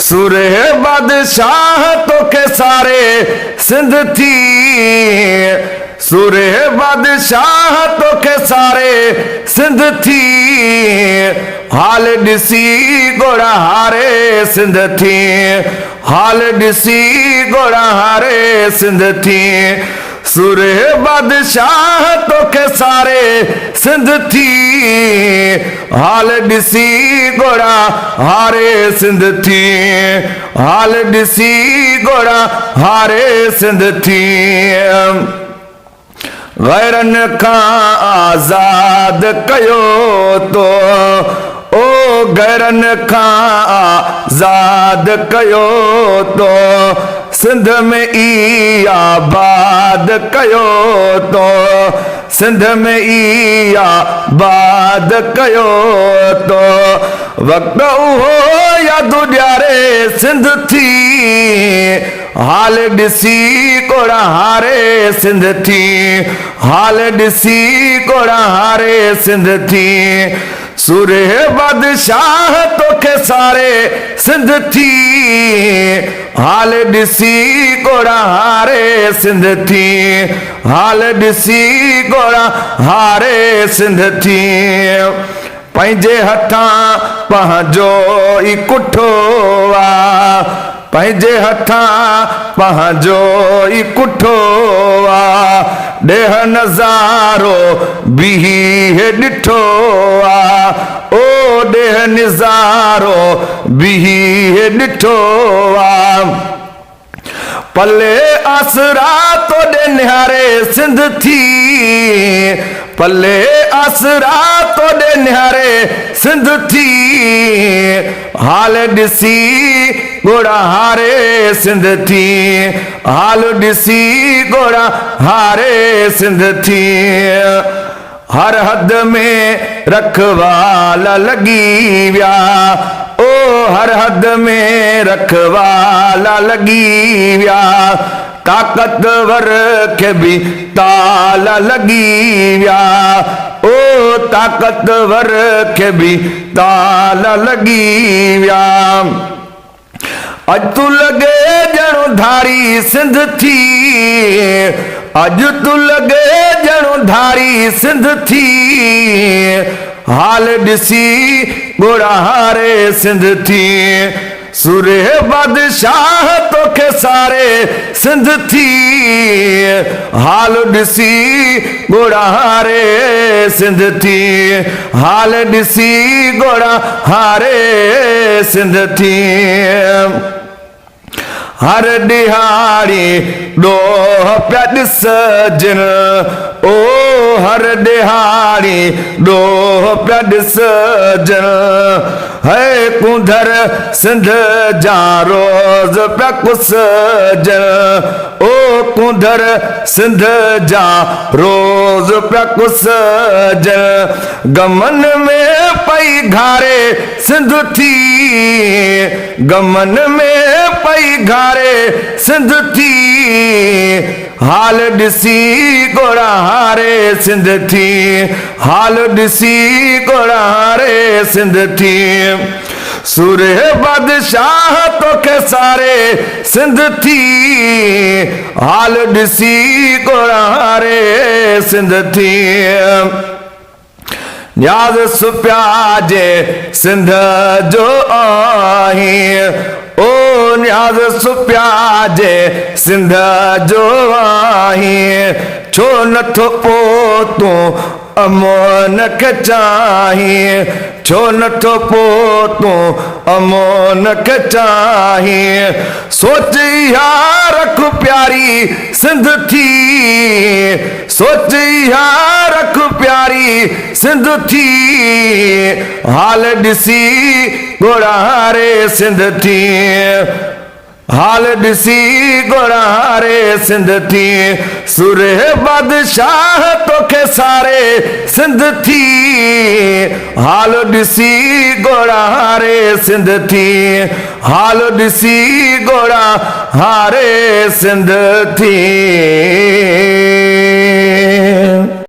सुरे बादशाह तो के सारे सिंध थी, सुरे बादशाह तो के सारे सिंध थी, हाल ॾिसी गोड़ा हारे सिंध थी, हाल ॾिसी गोड़ा हारे सिंध थी। सुरे बादशाह तो के सारे सिंध थी, हाल ॾिसी गोड़ा हारे सिंध थी, हाल ॾिसी गोड़ा हारे सिंध थी। गैरन खां आज़ाद कयो तो, ओ गैरन खां आज़ाद कयो तो, सिंध में ई आबाद कयो तो, सिंध में ई आबाद कयो तो, वक्त उहो यादो ॾियारे सिंध थी, हाल ॾिसी गोड़ा हारे सिंध थी, हाल ॾिसी गोड़ा हारे सिंध थी। सुरे बादशाह तो के सारे सिंध थी, हाल ॾिसी गोड़ा हारे सिंध थी, हाल ॾिसी गोड़ा हारे सिंध थी। पंहिंजे हथां पंहिंजो ई कुठो आ, पंहिंजे हथां पंहिंजो ई कुठो आ, ॾेह नज़ारो बीहे ॾिठो आ, ओ ॾेह नज़ारो बीहे ॾिठो आ। पल्ले आसरा तो ॾे निहारे सिंध थी, पल्ले आसरा तो ॾे निहारे सिंध थी, हाल ॾिसी गोड़ा हारे सिंध थी, हाल ॾिसी गोड़ा हारे सिंध थी। हर हद में रखवाला लगी विया, ओ हर हद में रखवाला लगी विया, ताकतवर के भी ताला लगी विया, ओ ताकतवर के भी ताला लगी विया। अज तू लगे जणो धारी सिंध थी, अज तू लगे जणो धारी सिंध थी, हाल ॾिसी गोड़ा हारे सिंध थी। सुरे बादशाह तो के सारे सिंध थी, हाल ॾिसी गोड़ा हारे सिंध थी, हाल ॾिसी गोड़ा हारे सिंध थी। हर दिहाड़ी ॾोह पिया ॾिसजन, ओ हर दिहाड़ी ॾोह पिया ॾिसजन, है कुंदर सिंध जा रोज़ पिया कुसजन, ओ कुंदर सिंध जा रोज़ पिया कुसजन। गमन में पई घारे सिंध थी, गमन में पई घारे सिंध थी, हाल ॾिसी गोड़ा हारे सिंध थी, हाल ॾिसी गोड़ा हारे सिंध थी। सुरे बादशाह तो के सारे सिंध थी, हाल ॾिसी गोड़ा हारे सिंध थी। न्याज़ सुपिया जे सिंध जो आहीं, ओ न्याज़ सुपिया जे सिंध जो आहीं, छो नथो पोतूं अमन खे चाहीं, छो नथो पोतूं अमन खे चाहीं। सोच इहा रख प्यारी सिंध थी, सोच इहा रख प्यारी सिंध थी, हाल ॾिसी गोड़ा हारे सिंध थी, हाल ॾिसी गोड़ा हारे सिंध थी। सुरे बादशाह तो के सारे सिंध थी, हाल ॾिसी गोड़ा हारे सिंध थी, हाल ॾिसी गोड़ा हारे सिंध थी।